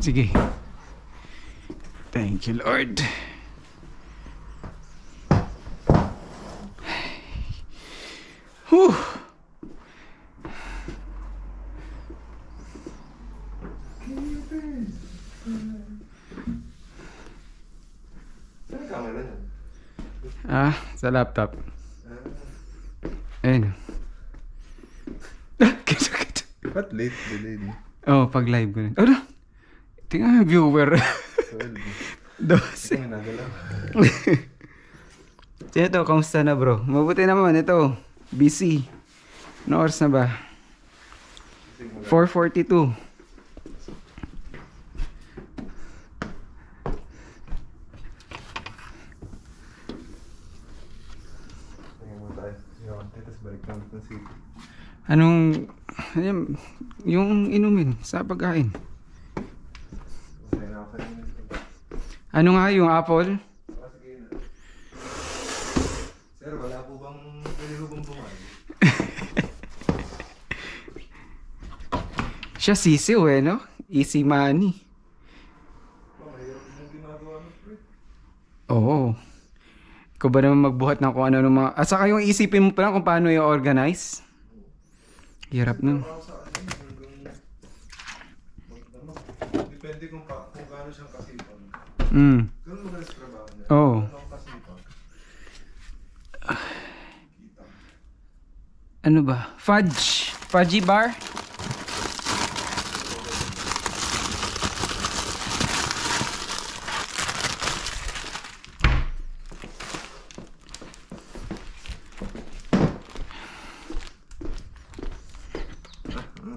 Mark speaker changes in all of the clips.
Speaker 1: Sige. Thank you, Lord. Whew. Sa laptop. Ayun.
Speaker 2: Ba't late delayed?
Speaker 1: Oh, pag live ko na. Ano? Tingnan viewer. 12.
Speaker 2: Ikaw nagalaw.
Speaker 1: Sino to? Kamusta na bro? Mabuti naman ito. Busy. Ano oras na ba? 4:42. Anong yung inumin sa pagkain? Ano nga yung apple?
Speaker 2: Sir, wala po bang pwede po bang bumali?
Speaker 1: Siya sisiw no? Easy money.
Speaker 2: Mahirap yung ginagawa mo, pre.
Speaker 1: Oo. Ikaw ba naman magbuhat ng kung ano ng mga... At saka yung isipin mo pa lang kung paano i-organize. Hirap nun.
Speaker 2: Depende kung gaano siyang kasipag. Ganun ba sa trabaho niya?
Speaker 1: Oo.
Speaker 2: Ganun kasipag.
Speaker 1: Ano ba? Fudge. Fudgy bar?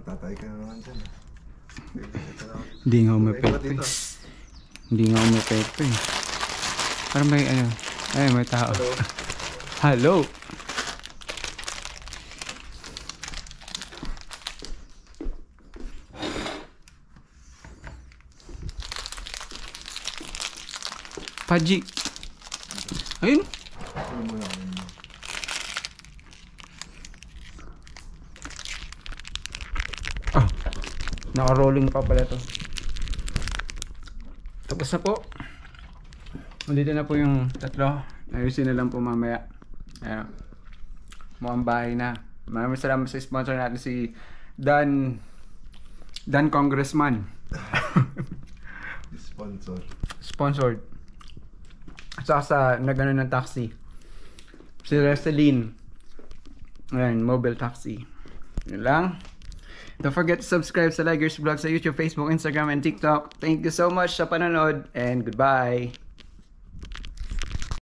Speaker 2: Tatay ka naman dyan.
Speaker 1: Hindi nga umapepe. Hindi nga umapepe. Parang may ano. Ay, may tao.
Speaker 2: Hello.
Speaker 1: Hello. Paji. Ayun. Ah, naka-rolling pa pala to. Tapos na po. Dito na po yung tatlo. Ayusin na lang po mamaya. Ayan. Mukhang bahay na. Maraming salamat sa sponsor natin si Dan Congressman.
Speaker 2: Sponsor.
Speaker 1: Sponsored. Saka sa nagano ng taxi. Si Reseline. Ayan, mobile taxi. Yun lang. Don't forget to subscribe sa Ligers Vlog sa YouTube, Facebook, Instagram, and TikTok. Thank you so much sa panonood and goodbye.